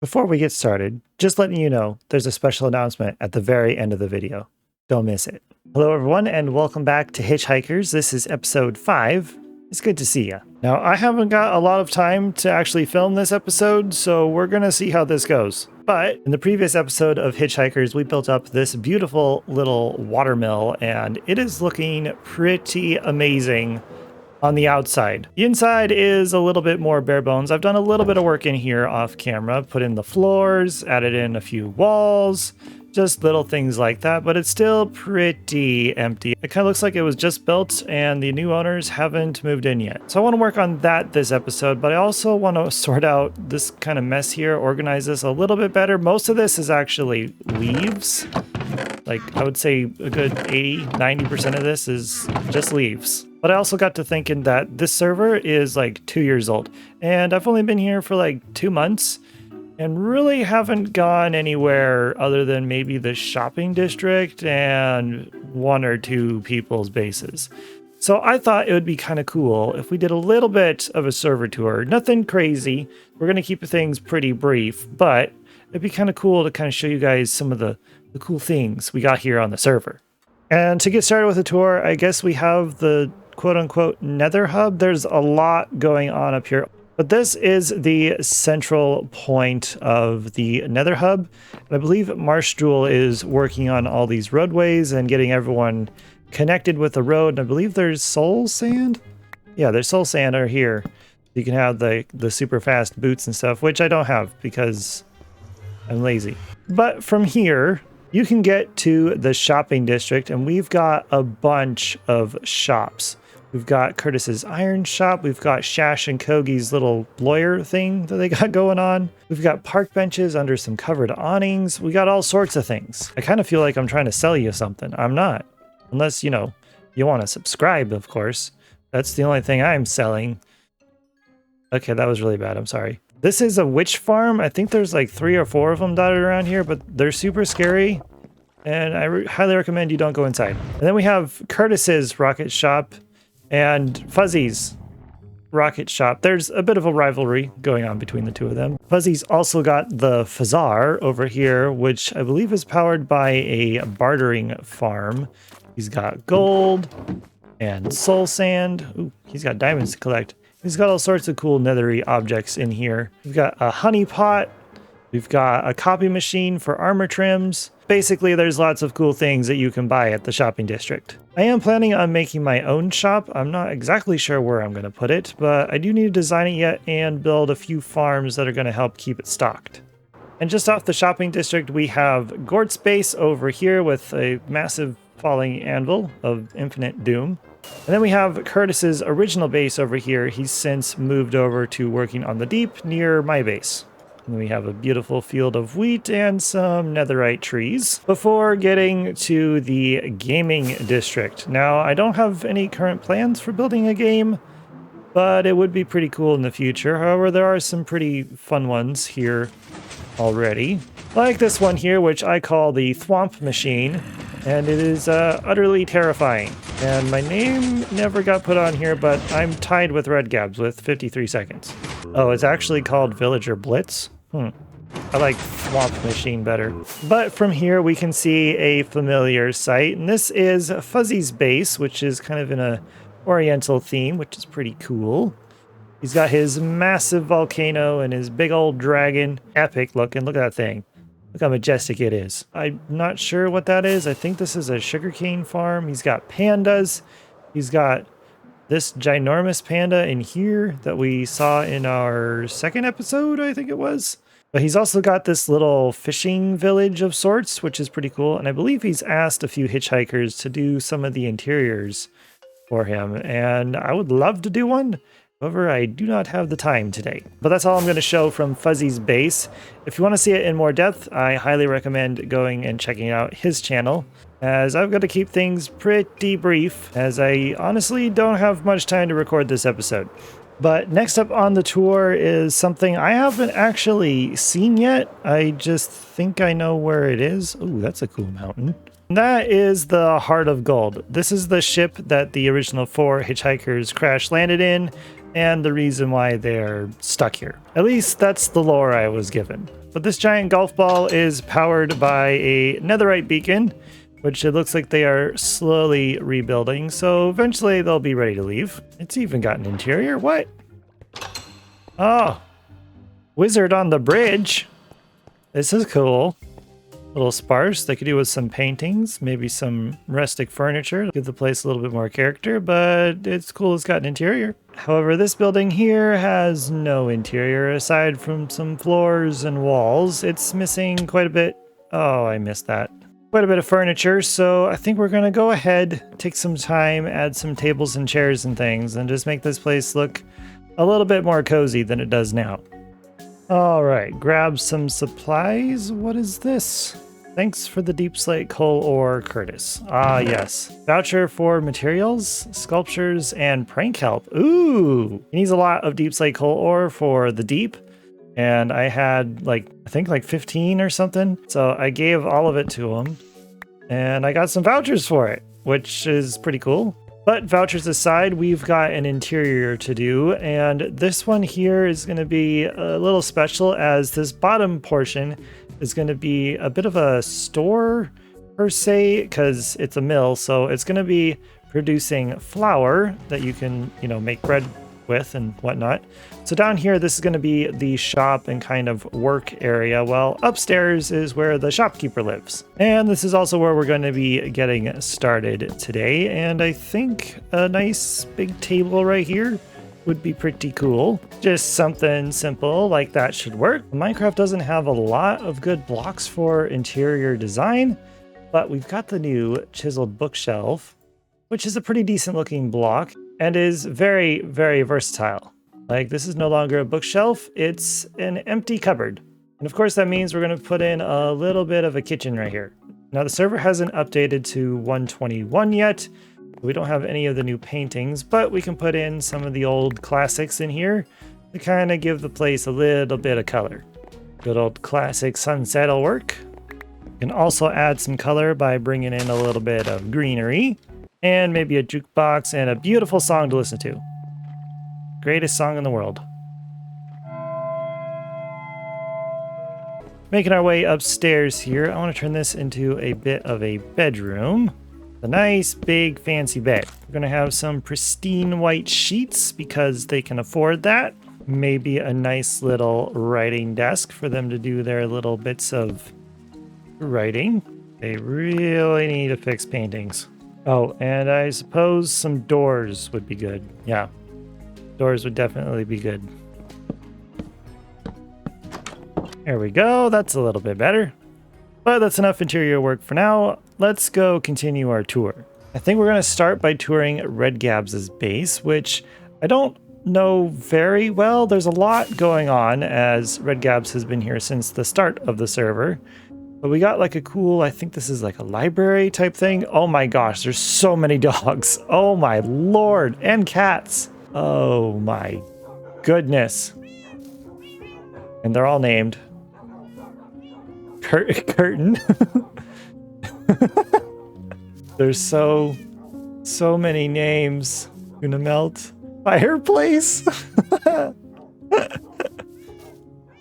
Before we get started, just letting you know there's a special announcement at the very end of the video. Don't miss it. Hello everyone and welcome back to Hitchhikers. This is episode 5. It's good to see ya. Now I haven't got a lot of time to actually film this episode, so we're gonna see how this goes. But in the previous episode of Hitchhikers, we built up this beautiful little watermill and it is looking pretty amazing on the outside. The inside is a little bit more bare bones. I've done a little bit of work in here off camera, put in the floors, added in a few walls, just little things like that, but it's still pretty empty. It kind of looks like it was just built and the new owners haven't moved in yet. So I want to work on that this episode, but I also want to sort out this kind of mess here, organize this a little bit better. Most of this is actually leaves. Like I would say a good 80-90% of this is just leaves. But I also got to thinking that this server is like 2 years old and I've only been here for like 2 months and really haven't gone anywhere other than maybe the shopping district and 1 or 2 people's bases. So I thought it would be kind of cool if we did a little bit of a server tour. Nothing crazy. We're going to keep things pretty brief, but it'd be kind of cool to kind of show you guys some of the cool things we got here on the server. And to get started with the tour, I guess we have the quote-unquote nether hub. There's a lot going on up here, but this is the central point of the nether hub. And I believe Marshjewel is working on all these roadways and getting everyone connected with the road. And I believe there's soul sand. Yeah, there's soul sand are here. You can have the super fast boots and stuff, which I don't have because I'm lazy. But from here, you can get to the shopping district and we've got a bunch of shops. We've got Curtis's Iron Shop. We've got Shash and Kogi's little lawyer thing that they got going on. We've got park benches under some covered awnings. We got all sorts of things. I kind of feel like I'm trying to sell you something. I'm not. Unless, you know, you want to subscribe, of course. That's the only thing I'm selling. Okay, that was really bad. I'm sorry. This is a witch farm. I think there's like 3 or 4 of them dotted around here, but they're super scary. And I highly recommend you don't go inside. And then we have Curtis's Rocket Shop and Fuzzy's Rocket Shop. There's a bit of a rivalry going on between the two of them. Fuzzy's also got the Fazar over here, which I believe is powered by a bartering farm. He's got gold and soul sand. Ooh, he's got diamonds to collect. He's got all sorts of cool nethery objects in here. We've got a honey pot. We've got a copy machine for armor trims. Basically, there's lots of cool things that you can buy at the shopping district. I am planning on making my own shop. I'm not exactly sure where I'm going to put it, but I do need to design it yet and build a few farms that are going to help keep it stocked. And just off the shopping district, we have Gort's base over here with a massive falling anvil of infinite doom. And then we have Curtis's original base over here. He's since moved over to working on the deep near my base. And we have a beautiful field of wheat and some netherite trees before getting to the gaming district. Now, I don't have any current plans for building a game, but it would be pretty cool in the future. However, there are some pretty fun ones here already. Like this one here, which I call the Thwomp Machine, and it is utterly terrifying. And my name never got put on here, but I'm tied with Red Gabs with 53 seconds. Oh, it's actually called Villager Blitz? I like Thwomp Machine better. But from here we can see a familiar sight, and this is Fuzzy's base, which is kind of in a oriental theme, which is pretty cool. He's got his massive volcano and his big old dragon. Epic looking. Look at that thing. Look how majestic it is. I'm not sure what that is. I think this is a sugarcane farm. He's got pandas. He's got this ginormous panda in here that we saw in our second episode, I think it was. But he's also got this little fishing village of sorts, which is pretty cool. And I believe he's asked a few hitchhikers to do some of the interiors for him. And I would love to do one. However, I do not have the time today. But that's all I'm going to show from Fuzzy's base. If you want to see it in more depth, I highly recommend going and checking out his channel, as I've got to keep things pretty brief, as I honestly don't have much time to record this episode. But next up on the tour is something I haven't actually seen yet. I just think I know where it is. Ooh, that's a cool mountain. That is the Heart of Gold. This is the ship that the original 4 hitchhikers crash landed in, and the reason why they're stuck here. At least that's the lore I was given. But this giant golf ball is powered by a netherite beacon, which it looks like they are slowly rebuilding, so eventually they'll be ready to leave. It's even got an interior. What? Oh, wizard on the bridge. This is cool. A little sparse. They could do with some paintings, maybe some rustic furniture, give the place a little bit more character, but it's cool it's got an interior. However, this building here has no interior aside from some floors and walls. It's missing quite a bit. Oh, I missed that. Quite a bit of furniture, so I think we're gonna go ahead, take some time, add some tables and chairs and things, and just make this place look a little bit more cozy than it does now. All right, grab some supplies. What is this? Thanks for the deep slate coal ore, Curtis. Ah, yes. Voucher for materials, sculptures, and prank help. Ooh! He needs a lot of deep slate coal ore for the deep. And I had I think like 15 or something. So I gave all of it to him. And I got some vouchers for it, which is pretty cool. But vouchers aside, we've got an interior to do. And this one here is going to be a little special, as this bottom portion is going to be a bit of a store per se, because it's a mill. So it's going to be producing flour that you can, make bread with and whatnot. So down here, this is going to be the shop and kind of work area, while upstairs is where the shopkeeper lives. And this is also where we're going to be getting started today. And I think a nice big table right here would be pretty cool. Just something simple like that should work. Minecraft doesn't have a lot of good blocks for interior design, but we've got the new chiseled bookshelf, which is a pretty decent looking block and is very, very versatile. Like, this is no longer a bookshelf, it's an empty cupboard. And of course that means we're going to put in a little bit of a kitchen right here. Now the server hasn't updated to 121 yet. We don't have any of the new paintings, but we can put in some of the old classics in here to kind of give the place a little bit of color. Good old classic sunset will work. You can also add some color by bringing in a little bit of greenery. And maybe a jukebox and a beautiful song to listen to. Greatest song in the world. Making our way upstairs here, I want to turn this into a bit of a bedroom. A nice, big, fancy bed. We're going to have some pristine white sheets because they can afford that. Maybe a nice little writing desk for them to do their little bits of writing. They really need to fix paintings. Oh, and I suppose some doors would be good. Yeah, doors would definitely be good. There we go. That's a little bit better. But that's enough interior work for now. Let's go continue our tour. I think we're going to start by touring Red Gabs' base, which I don't know very well. There's a lot going on, as Red Gabs has been here since the start of the server. But we got like a cool, I think this is like a library type thing. Oh my gosh, there's so many dogs. Oh my lord, and cats. Oh my goodness. And they're all named. Curtain. There's so many names. Gonna melt. Fireplace.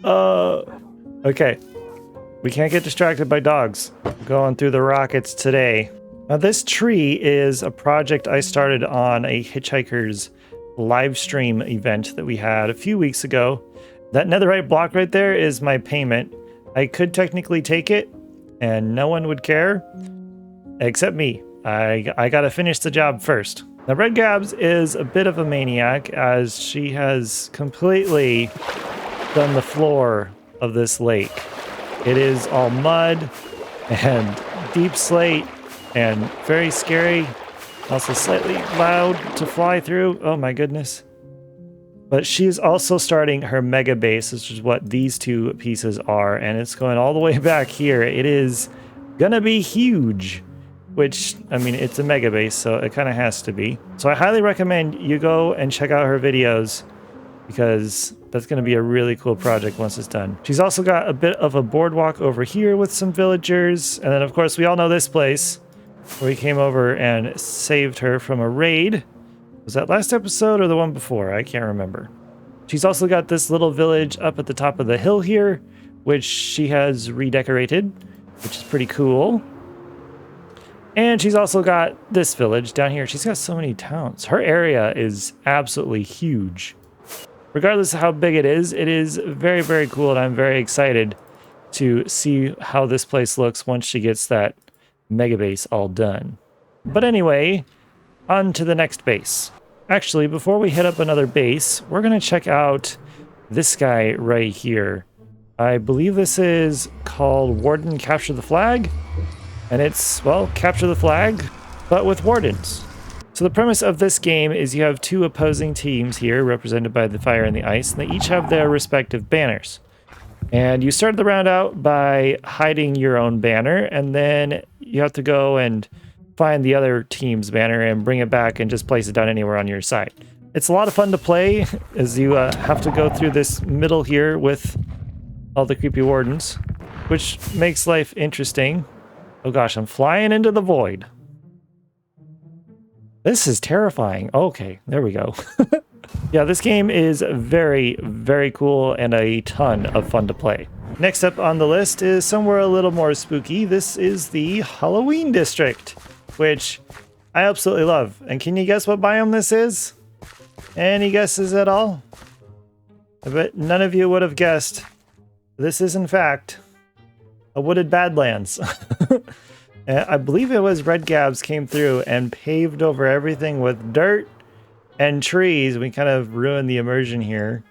Okay. We can't get distracted by dogs. We're going through the rockets today. Now this tree is a project I started on a Hitchhikers live stream event that we had a few weeks ago. That netherite block right there is my payment. I could technically take it and no one would care except me. I gotta finish the job first. Now Red Gabs is a bit of a maniac, as she has completely done the floor of this lake. It is all mud and deep slate and very scary. Also slightly loud to fly through. Oh my goodness. But she's also starting her mega base, which is what these two pieces are. And it's going all the way back here. It is gonna be huge, which, I mean, it's a mega base, so it kind of has to be. So I highly recommend you go and check out her videos, because that's going to be a really cool project once it's done. She's also got a bit of a boardwalk over here with some villagers. And then, of course, we all know this place where we came over and saved her from a raid. Was that last episode or the one before? I can't remember. She's also got this little village up at the top of the hill here, which she has redecorated, which is pretty cool. And she's also got this village down here. She's got so many towns. Her area is absolutely huge. Regardless of how big it is very, very cool, and I'm very excited to see how this place looks once she gets that mega base all done. But anyway, on to the next base. Actually, before we hit up another base, we're going to check out this guy right here. I believe this is called Warden Capture the Flag. And it's, well, capture the flag, but with wardens. So the premise of this game is you have two opposing teams here, represented by the fire and the ice, and they each have their respective banners. And you start the round out by hiding your own banner, and then you have to go and find the other team's banner and bring it back and just place it down anywhere on your side. It's a lot of fun to play, as you have to go through this middle here with all the creepy wardens, which makes life interesting. Oh gosh, I'm flying into the void. This is terrifying. Okay, there we go. Yeah, this game is very, very cool and a ton of fun to play. Next up on the list is somewhere a little more spooky. This is the Halloween district, which I absolutely love. And can you guess what biome this is? Any guesses at all? I bet none of you would have guessed. This is, in fact, a wooded badlands. I believe it was Red Gabs came through and paved over everything with dirt and trees. We kind of ruined the immersion here,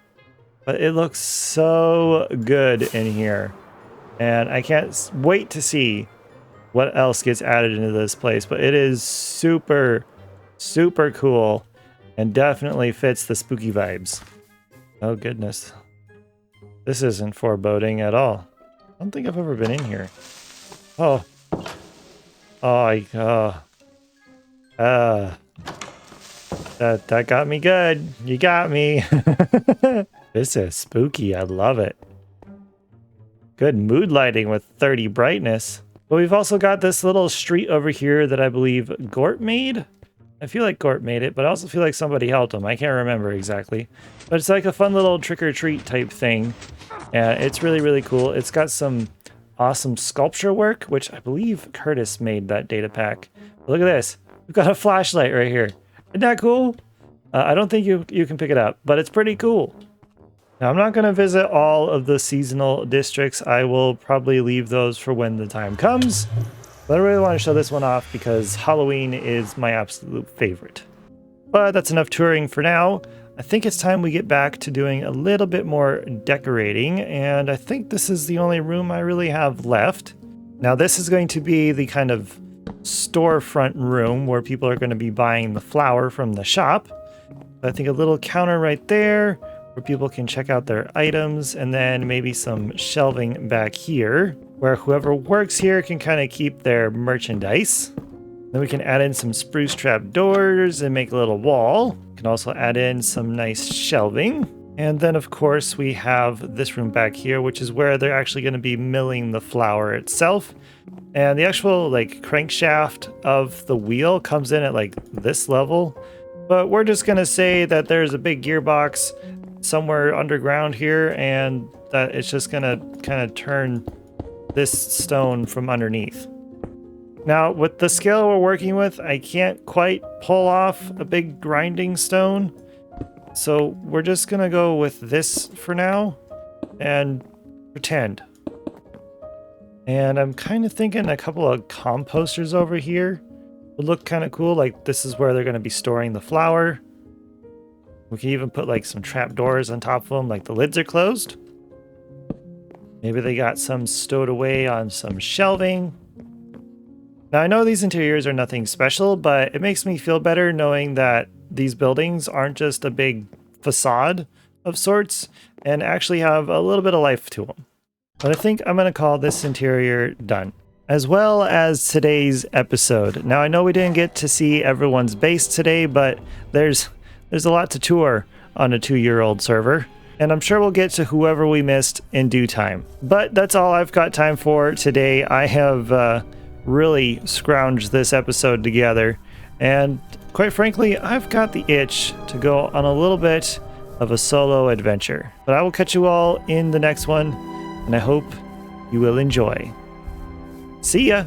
but it looks so good in here. And I can't wait to see what else gets added into this place, but it is super, super cool and definitely fits the spooky vibes. Oh goodness. This isn't foreboding at all. I don't think I've ever been in here. Oh. That got me good. You got me. This is spooky. I love it. Good mood lighting with 30 brightness. But we've also got this little street over here that I believe Gort made. I feel like Gort made it, but I also feel like somebody helped him. I can't remember exactly. But it's like a fun little trick-or-treat type thing. And it's really, really cool. It's got some awesome sculpture work, which I believe Curtis made that data pack. But look at this. We've got a flashlight right here. Isn't that cool? I don't think you can pick it up, but it's pretty cool. Now, I'm not going to visit all of the seasonal districts. I will probably leave those for when the time comes. But I really want to show this one off because Halloween is my absolute favorite. But that's enough touring for now. I think it's time we get back to doing a little bit more decorating, and I think this is the only room I really have left. Now, this is going to be the kind of storefront room where people are going to be buying the flour from the shop. I think a little counter right there where people can check out their items, and then maybe some shelving back here where whoever works here can kind of keep their merchandise. Then we can add in some spruce trap doors and make a little wall. We can also add in some nice shelving. And then of course we have this room back here, which is where they're actually going to be milling the flour itself. And the actual like crankshaft of the wheel comes in at like this level. But we're just going to say that there's a big gearbox somewhere underground here, and that it's just going to kind of turn this stone from underneath. Now, with the scale we're working with, I can't quite pull off a big grinding stone. So we're just going to go with this for now and pretend. And I'm kind of thinking a couple of composters over here would look kind of cool. Like this is where they're going to be storing the flour. We can even put like some trap doors on top of them, like the lids are closed. Maybe they got some stowed away on some shelving. Now, I know these interiors are nothing special, but it makes me feel better knowing that these buildings aren't just a big facade of sorts and actually have a little bit of life to them. But I think I'm going to call this interior done, as well as today's episode. Now, I know we didn't get to see everyone's base today, but there's a lot to tour on a 2-year-old server, and I'm sure we'll get to whoever we missed in due time. But that's all I've got time for today. I have really scrounged this episode together, and quite frankly, I've got the itch to go on a little bit of a solo adventure. But I will catch you all in the next one. and I hope you will enjoy. See ya!